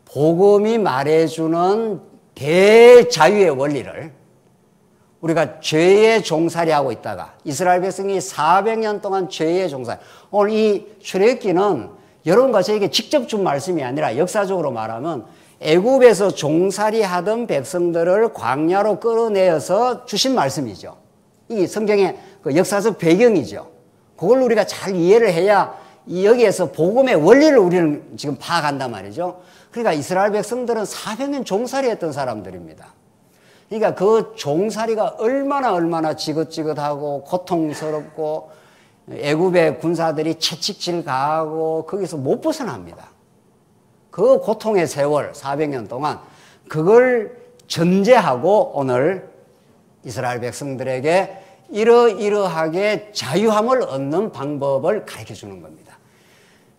복음이 말해주는 대자유의 원리를 우리가 죄의 종살이하고 있다가 이스라엘 백성이 400년 동안 죄의 종살이. 오늘 이 출애굽기는 여러분과 저에게 직접 준 말씀이 아니라 역사적으로 말하면 애굽에서 종살이하던 백성들을 광야로 끌어내어서 주신 말씀이죠. 이 성경의 그 역사적 배경이죠. 그걸 우리가 잘 이해를 해야 여기에서 복음의 원리를 우리는 지금 파악한단 말이죠. 그러니까 이스라엘 백성들은 400년 종살이했던 사람들입니다. 그러니까 그 종살이가 얼마나 지긋지긋하고 고통스럽고 애굽의 군사들이 채찍질 가하고 거기서 못 벗어납니다. 그 고통의 세월 400년 동안 그걸 전제하고 오늘 이스라엘 백성들에게 이러이러하게 자유함을 얻는 방법을 가르쳐 주는 겁니다.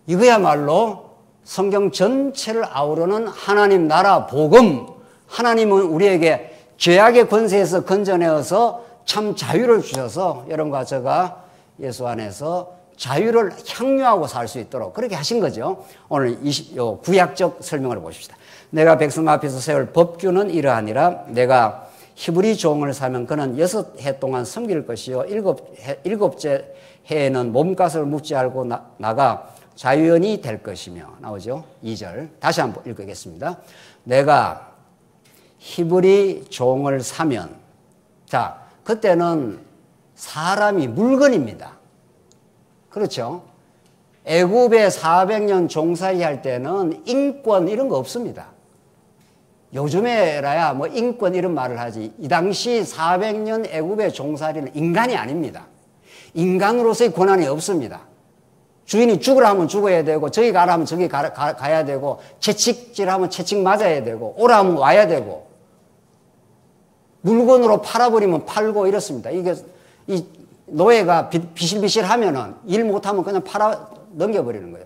이거야말로 성경 전체를 아우르는 하나님 나라 복음. 하나님은 우리에게 죄악의 권세에서 건져내어서 참 자유를 주셔서 여러분과 제가 예수 안에서 자유를 향유하고 살 수 있도록 그렇게 하신 거죠. 오늘 구약적 설명을 보십시다. 내가 백성 앞에서 세울 법규는 이러하니라. 내가 히브리 종을 사면 그는 6해 동안 섬길 것이요 일곱째 해에는 몸값을 묻지 않고 나가 자유인이 될 것이며. 나오죠. 2절 다시 한번 읽겠습니다. 내가 히브리 종을 사면, 자, 그때는 사람이 물건입니다. 그렇죠? 애굽에 400년 종살이 할 때는 인권 이런 거 없습니다. 요즘에라야 뭐 인권 이런 말을 하지. 이 당시 400년 애굽의 종살이는 인간이 아닙니다. 인간으로서의 권한이 없습니다. 주인이 죽으라 하면 죽어야 되고, 저기 가라 하면 저기 가야 되고, 채찍질 하면 채찍 맞아야 되고, 오라 하면 와야 되고, 물건으로 팔아버리면 팔고 이렇습니다. 이게, 이 노예가 비실비실 하면은 일 못하면 그냥 팔아 넘겨버리는 거예요.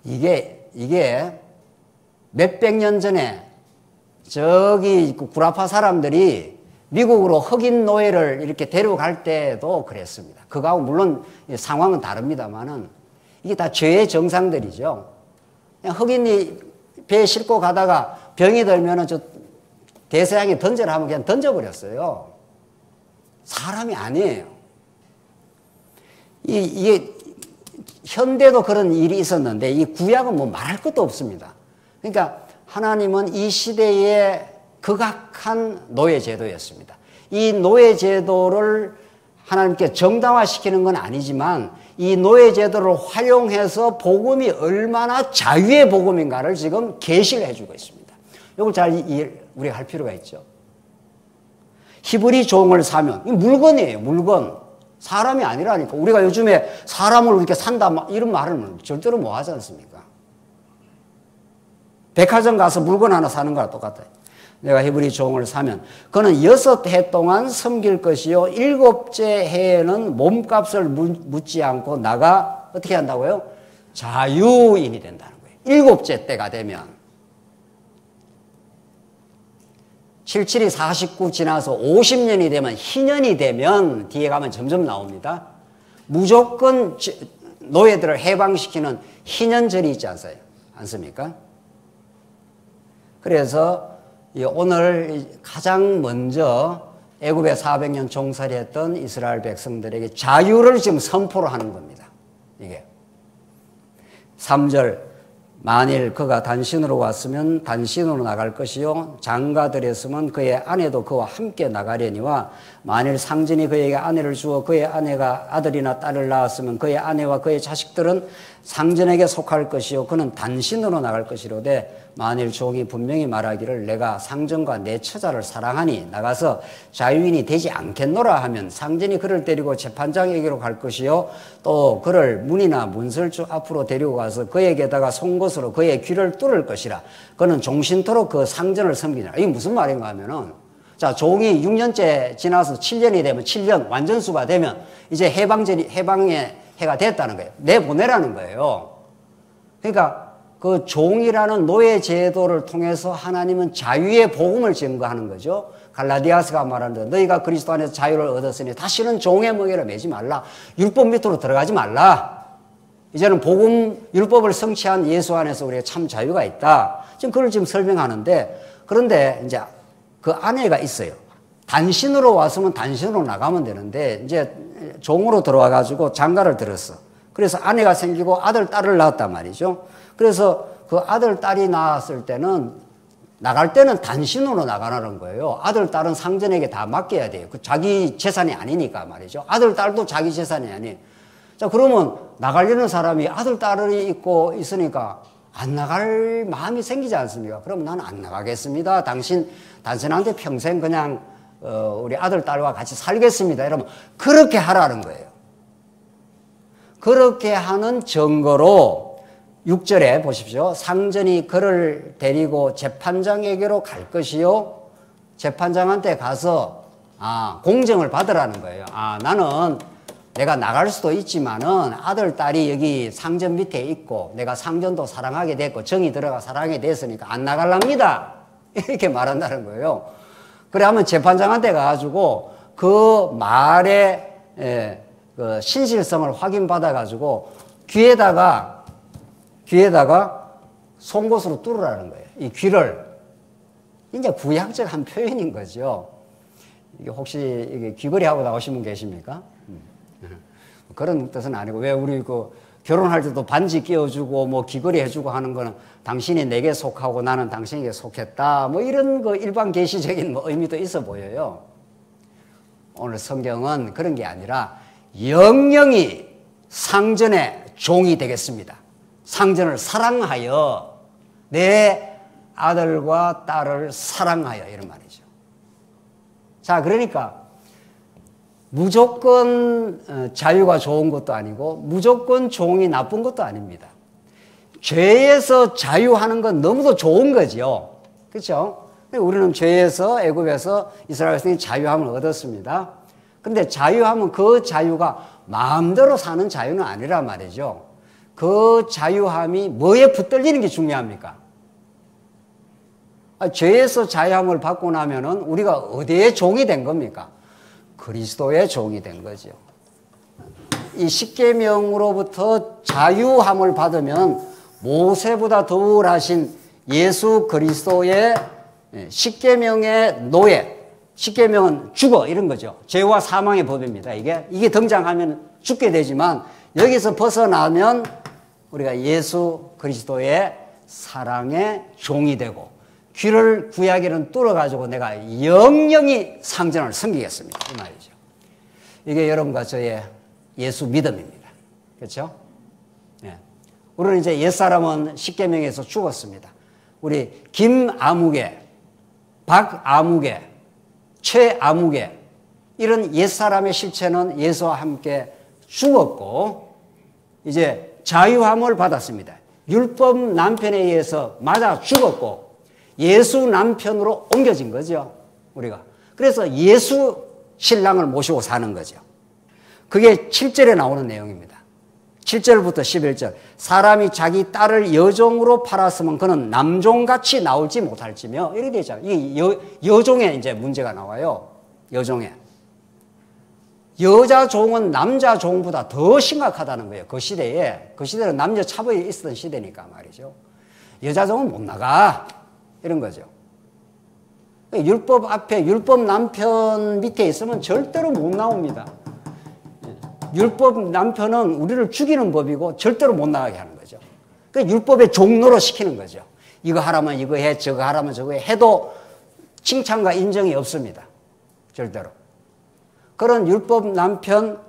이게 몇백 년 전에 저기 구라파 사람들이 미국으로 흑인 노예를 이렇게 데려갈 때도 그랬습니다. 그거하고 물론 상황은 다릅니다만은 이게 다 죄의 정상들이죠. 그냥 흑인이 배에 싣고 가다가 병이 들면은 저 대서양에 던져라 하면 그냥 던져버렸어요. 사람이 아니에요. 이게 현대도 그런 일이 있었는데 이 구약은 뭐 말할 것도 없습니다. 그러니까 하나님은 이 시대에 극악한 노예제도였습니다. 이 노예제도를 하나님께 정당화시키는 건 아니지만 이 노예제도를 활용해서 복음이 얼마나 자유의 복음인가를 지금 계시를 해주고 있습니다. 이걸 잘 우리가 할 필요가 있죠. 히브리 종을 사면 이 물건이에요. 물건. 사람이 아니라니까. 우리가 요즘에 사람을 이렇게 산다 이런 말은 절대로 못 하지 않습니까? 백화점 가서 물건 하나 사는 거랑 똑같아요. 내가 히브리 종을 사면 그는 6해 동안 섬길 것이요 7째 해에는 몸값을 묻지 않고 나가 어떻게 한다고요? 자유인이 된다는 거예요. 7째 때가 되면 77이 49 지나서 50년이 되면 희년이 되면 뒤에 가면 점점 나옵니다. 무조건 노예들을 해방시키는 희년절이 있지 않습니까? 그래서 오늘 가장 먼저 애굽에 400년 종살이했던 이스라엘 백성들에게 자유를 지금 선포를 하는 겁니다. 이게 3절 만일 그가 단신으로 왔으면 단신으로 나갈 것이요 장가들였으면 그의 아내도 그와 함께 나가려니와 만일 상전이 그에게 아내를 주어 그의 아내가 아들이나 딸을 낳았으면 그의 아내와 그의 자식들은 상전에게 속할 것이요 그는 단신으로 나갈 것이로되 만일 종이 분명히 말하기를 내가 상전과 내 처자를 사랑하니 나가서 자유인이 되지 않겠노라 하면 상전이 그를 데리고 재판장에게로 갈 것이요 또 그를 문이나 문설주 앞으로 데리고 가서 그에게다가 송곳으로 그의 귀를 뚫을 것이라 그는 종신토록 그 상전을 섬기니라. 이게 무슨 말인가 하면은 자 종이 6년째 지나서 7년이 되면 7년 완전수가 되면 이제 해방의 해가 됐다는 거예요. 내보내라는 거예요. 그러니까 그 종이라는 노예 제도를 통해서 하나님은 자유의 복음을 증거하는 거죠. 갈라디아서가 말하는데 너희가 그리스도 안에서 자유를 얻었으니 다시는 종의 멍에를 매지 말라. 율법 밑으로 들어가지 말라. 이제는 복음 율법을 성취한 예수 안에서 우리가 참 자유가 있다. 지금 그걸 지금 설명하는데 그런데 이제 그 아내가 있어요. 단신으로 왔으면 단신으로 나가면 되는데 이제 종으로 들어와 가지고 장가를 들었어. 그래서 아내가 생기고 아들 딸을 낳았단 말이죠. 그래서 그 아들 딸이 낳았을 때는 나갈 때는 단신으로 나가라는 거예요. 아들 딸은 상전에게 다 맡겨야 돼요. 그 자기 재산이 아니니까 말이죠. 아들 딸도 자기 재산이 아니에요. 자 그러면 나가려는 사람이 아들 딸이 있고 있으니까 안 나갈 마음이 생기지 않습니까? 그럼 나는 안 나가겠습니다. 당신한테 평생 그냥 우리 아들 딸과 같이 살겠습니다. 이러면 그렇게 하라는 거예요. 그렇게 하는 증거로 6절에 보십시오. 상전이 그를 데리고 재판장에게로 갈 것이요. 재판장한테 가서 공정을 받으라는 거예요. 나는 내가 나갈 수도 있지만은 아들, 딸이 여기 상전 밑에 있고 내가 상전도 사랑하게 됐고 정이 들어가 사랑하게 됐으니까 안 나갈랍니다. 이렇게 말한다는 거예요. 그래 하면 재판장한테 가가지고 그 말의 그 신실성을 확인받아가지고 귀에다가 송곳으로 뚫으라는 거예요. 이 귀를. 이제 구약적 한 표현인 거죠. 이게 혹시 이게 귀걸이 하고 나오신 분 계십니까? 그런 뜻은 아니고, 왜 우리 결혼할 때도 반지 끼워주고 뭐 귀걸이 해주고 하는 거는 당신이 내게 속하고 나는 당신에게 속했다. 뭐 이런 일반 계시적인 의미도 있어 보여요. 오늘 성경은 그런 게 아니라 영영이 상전의 종이 되겠습니다. 상전을 사랑하여 내 아들과 딸을 사랑하여 이런 말이죠. 자, 그러니까 무조건 자유가 좋은 것도 아니고 무조건 종이 나쁜 것도 아닙니다. 죄에서 자유하는 건 너무도 좋은 거죠. 그렇죠? 우리는 죄에서 애굽에서 이스라엘 백성이 자유함을 얻었습니다. 그런데 자유하면 그 자유가 마음대로 사는 자유는 아니란 말이죠. 그 자유함이 뭐에 붙들리는 게 중요합니까? 죄에서 자유함을 받고 나면은 우리가 어디에 종이 된 겁니까? 그리스도의 종이 된 거죠. 이 십계명으로부터 자유함을 받으면 모세보다 덜 하신 예수 그리스도의 십계명의 노예, 십계명은 죽어 이런 거죠. 죄와 사망의 법입니다. 이게 등장하면 죽게 되지만 여기서 벗어나면 우리가 예수 그리스도의 사랑의 종이 되고 귀를 구약에는 뚫어가지고 내가 영영이 상전을 섬기겠습니다. 이 말이죠. 이게 여러분과 저의 예수 믿음입니다. 그렇죠? 네. 우리는 이제 옛사람은 십계명에서 죽었습니다. 우리 김아무개, 박아무개, 최아무개 이런 옛사람의 실체는 예수와 함께 죽었고 이제 자유함을 받았습니다. 율법 남편에 의해서 맞아 죽었고 예수 남편으로 옮겨진 거죠. 우리가. 그래서 예수 신랑을 모시고 사는 거죠. 그게 7절에 나오는 내용입니다. 7절부터 11절. 사람이 자기 딸을 여종으로 팔았으면 그는 남종같이 나올지 못할지며 이렇게 되죠. 이게 여종에 이제 문제가 나와요. 여종에. 여자 종은 남자 종보다 더 심각하다는 거예요. 그 시대에. 그 시대는 남녀 차별이 있었던 시대니까 말이죠. 여자 종은 못 나가. 이런 거죠. 율법 앞에 율법 남편 밑에 있으면 절대로 못 나옵니다. 율법 남편은 우리를 죽이는 법이고 절대로 못 나가게 하는 거죠. 그러니까 율법의 종로로 시키는 거죠. 이거 하라면 이거 해, 저거 하라면 저거 해 해도 칭찬과 인정이 없습니다. 절대로. 그런 율법 남편,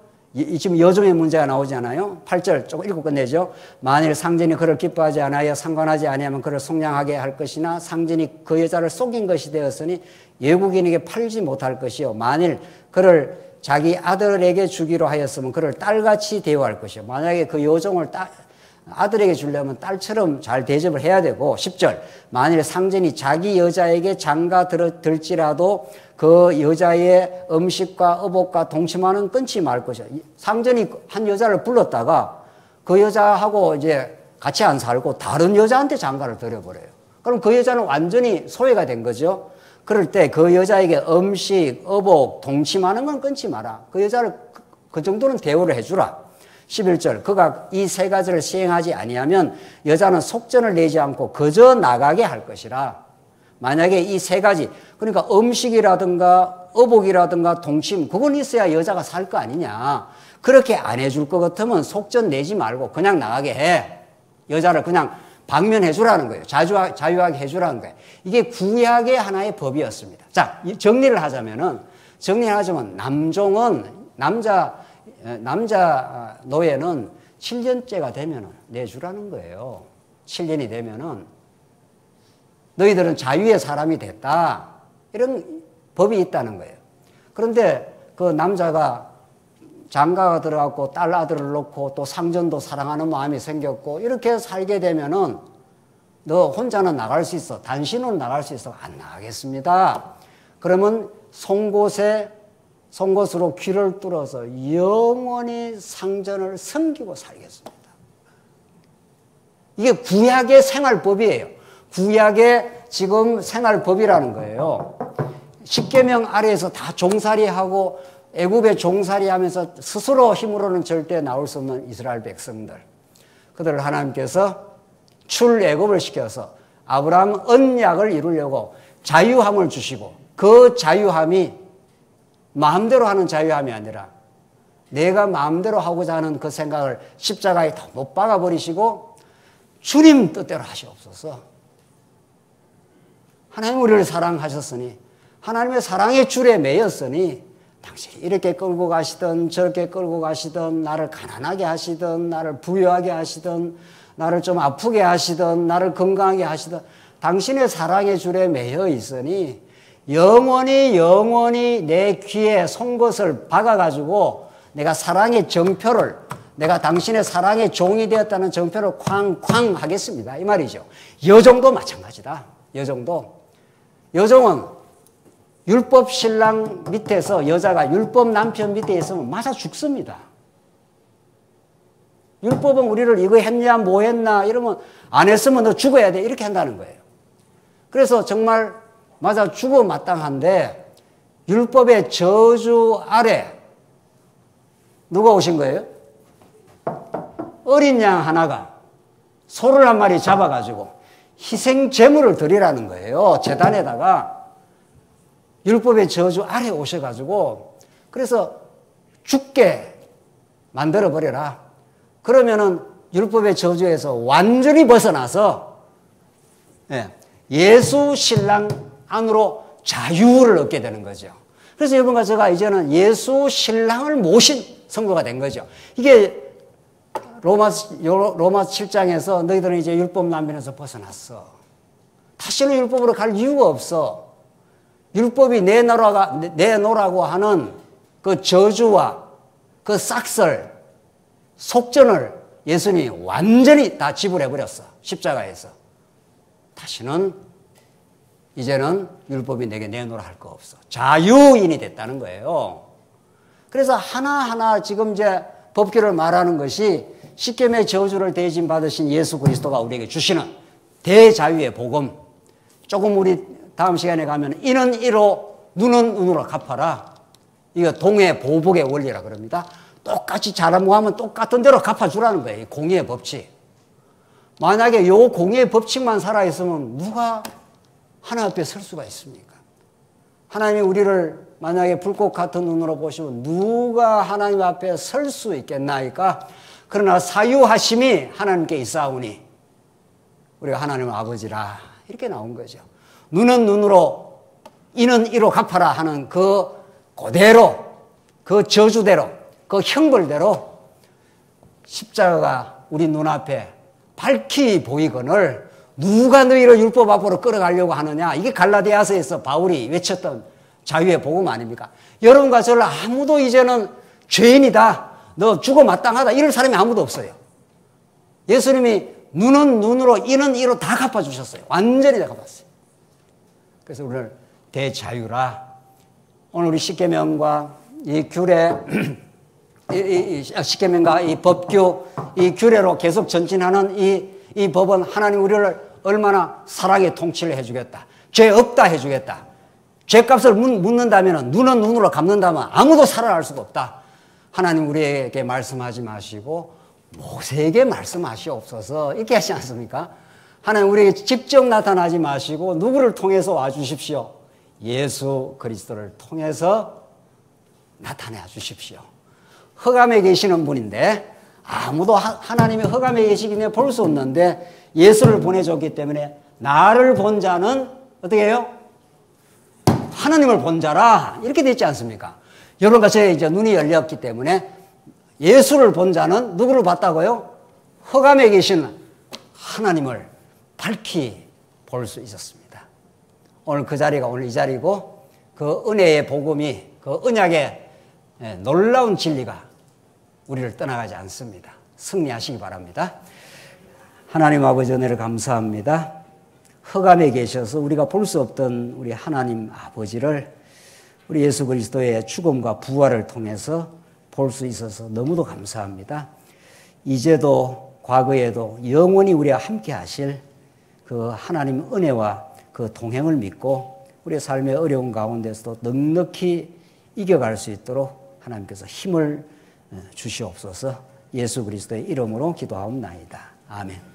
지금 여종의 문제가 나오잖아요. 8절 조금 읽고 끝내죠. 만일 상전이 그를 기뻐하지 않아야 상관하지 아니하면 그를 속량하게 할 것이나 상전이 그 여자를 속인 것이 되었으니 외국인에게 팔지 못할 것이요. 만일 그를 자기 아들에게 주기로 하였으면 그를 딸같이 대우할 것이요. 만약에 그 여종을 아들에게 주려면 딸처럼 잘 대접을 해야 되고 10절 만일 상전이 자기 여자에게 장가 들지라도 그 여자의 음식과 의복과 동침하는 끊지 말 것이야. 상전이 한 여자를 불렀다가 그 여자하고 이제 같이 안 살고 다른 여자한테 장가를 들여버려요. 그럼 그 여자는 완전히 소외가 된 거죠. 그럴 때 그 여자에게 음식, 의복, 동침하는 건 끊지 마라. 그 여자를 그 정도는 대우를 해주라. 11절 그가 이 세 가지를 시행하지 아니하면 여자는 속전을 내지 않고 거저 나가게 할 것이라. 만약에 이 세 가지 그러니까 음식이라든가 의복이라든가 동침 그건 있어야 여자가 살 거 아니냐. 그렇게 안 해줄 것 같으면 속전 내지 말고 그냥 나가게 해. 여자를 그냥 방면해 주라는 거예요. 자유하게 해주라는 거예요. 이게 구약의 하나의 법이었습니다. 자, 정리를 하자면 남종은 남자 노예는 7년째가 되면 내주라는 거예요. 7년이 되면은 너희들은 자유의 사람이 됐다. 이런 법이 있다는 거예요. 그런데 그 남자가 장가가 들어갔고 딸 아들을 놓고 또 상전도 사랑하는 마음이 생겼고 이렇게 살게 되면은 너 혼자는 나갈 수 있어. 단신은 나갈 수 있어. 안 나가겠습니다. 그러면 송곳으로 귀를 뚫어서 영원히 상전을 섬기고 살겠습니다. 이게 구약의 생활법이에요. 구약의 지금 생활법이라는 거예요. 십계명 아래에서 다 종살이하고 애굽에 종살이하면서 스스로 힘으로는 절대 나올 수 없는 이스라엘 백성들. 그들을 하나님께서 출애굽을 시켜서 아브라함 언약을 이루려고 자유함을 주시고 그 자유함이 마음대로 하는 자유함이 아니라 내가 마음대로 하고자 하는 그 생각을 십자가에 다 못 박아버리시고 주님 뜻대로 하시옵소서. 하나님 우리를 사랑하셨으니 하나님의 사랑의 줄에 매였으니 당신이 이렇게 끌고 가시든 저렇게 끌고 가시든 나를 가난하게 하시든 나를 부유하게 하시든 나를 좀 아프게 하시든 나를 건강하게 하시든 당신의 사랑의 줄에 매여 있으니 영원히 내 귀에 송곳을 박아가지고 내가 사랑의 정표를 내가 당신의 사랑의 종이 되었다는 정표를 쾅쾅 하겠습니다. 이 말이죠. 여종도 마찬가지다. 여종은 율법 신랑 밑에서 여자가 율법 남편 밑에 있으면 맞아 죽습니다. 율법은 우리를 이거 했냐 뭐 했나 이러면 안 했으면 너 죽어야 돼 이렇게 한다는 거예요. 그래서 정말 맞아 죽어 마땅한데 율법의 저주 아래 누가 오신 거예요? 어린 양 하나가 소를 한 마리 잡아가지고 희생 제물을 드리라는 거예요. 제단에다가 율법의 저주 아래 오셔가지고 그래서 죽게 만들어버려라. 그러면은 율법의 저주에서 완전히 벗어나서 예수 신랑 안으로 자유를 얻게 되는 거죠. 그래서 여러분과 제가 이제는 예수 신랑을 모신 성도가 된 거죠. 이게 로마 7장에서 너희들은 이제 율법 난민에서 벗어났어. 다시는 율법으로 갈 이유가 없어. 율법이 내놓으라고 하는 그 저주와 그 싹설, 속전을 예수님이 완전히 다 지불해버렸어. 십자가에서. 다시는 이제는 율법이 내게 내놓으라 할 거 없어. 자유인이 됐다는 거예요. 그래서 하나하나 지금 이제 법규를 말하는 것이 십계명의 저주를 대신 받으신 예수 그리스도가 우리에게 주시는 대자유의 복음. 조금 우리 다음 시간에 가면 이는 이로 눈은 눈으로 갚아라. 이거 동해 보복의 원리라 그럽니다. 똑같이 잘하면 똑같은 대로 갚아주라는 거예요. 공의의 법칙. 만약에 요 공의의 법칙만 살아있으면 누가 하나님 앞에 설 수가 있습니까? 하나님이 우리를 만약에 불꽃 같은 눈으로 보시면 누가 하나님 앞에 설 수 있겠나이까? 그러나 사유하심이 하나님께 있사오니 우리가 하나님의 아버지라 이렇게 나온 거죠. 눈은 눈으로 이는 이로 갚아라 하는 그대로 그 저주대로 그 형벌대로 십자가가 우리 눈앞에 밝히 보이거늘 누가 너희를 율법 앞으로 끌어가려고 하느냐. 이게 갈라디아서에서 바울이 외쳤던 자유의 복음 아닙니까? 여러분과 저를 아무도 이제는 죄인이다, 너 죽어 마땅하다 이럴 사람이 아무도 없어요. 예수님이 눈은 눈으로 이는 이로 다 갚아주셨어요. 완전히 다 갚았어요. 그래서 오늘 대자유라. 오늘 우리 십계명과 이 규례 십계명과 이 법규 이 규례로 계속 전진하는 이 법은 하나님 우리를 얼마나 사랑의 통치를 해주겠다. 죄 없다 해주겠다. 죄값을 묻는다면 눈은 눈으로 갚는다면 아무도 살아날 수가 없다. 하나님 우리에게 말씀하지 마시고 모세에게 말씀하시옵소서 이렇게 하시지 않습니까? 하나님 우리에게 직접 나타나지 마시고 누구를 통해서 와주십시오? 예수 그리스도를 통해서 나타내 주십시오. 흑암에 계시는 분인데 아무도 하나님이 흑암에 계시기 때문에 볼 수 없는데 예수를 보내줬기 때문에 나를 본 자는 어떻게 해요? 하나님을 본 자라 이렇게 됐지 않습니까? 여러분과 제 이제 눈이 열렸기 때문에 예수를 본 자는 누구를 봤다고요? 흑암에 계신 하나님을 밝히 볼 수 있었습니다. 오늘 그 자리가 오늘 이 자리고 그 은혜의 복음이 그 언약의 놀라운 진리가 우리를 떠나가지 않습니다. 승리하시기 바랍니다. 하나님 아버지 은혜를 감사합니다. 흑암에 계셔서 우리가 볼 수 없던 우리 하나님 아버지를 우리 예수 그리스도의 죽음과 부활을 통해서 볼 수 있어서 너무도 감사합니다. 이제도 과거에도 영원히 우리와 함께 하실 그 하나님 은혜와 그 동행을 믿고 우리의 삶의 어려운 가운데서도 넉넉히 이겨갈 수 있도록 하나님께서 힘을 주시옵소서. 예수 그리스도의 이름으로 기도하옵나이다. 아멘.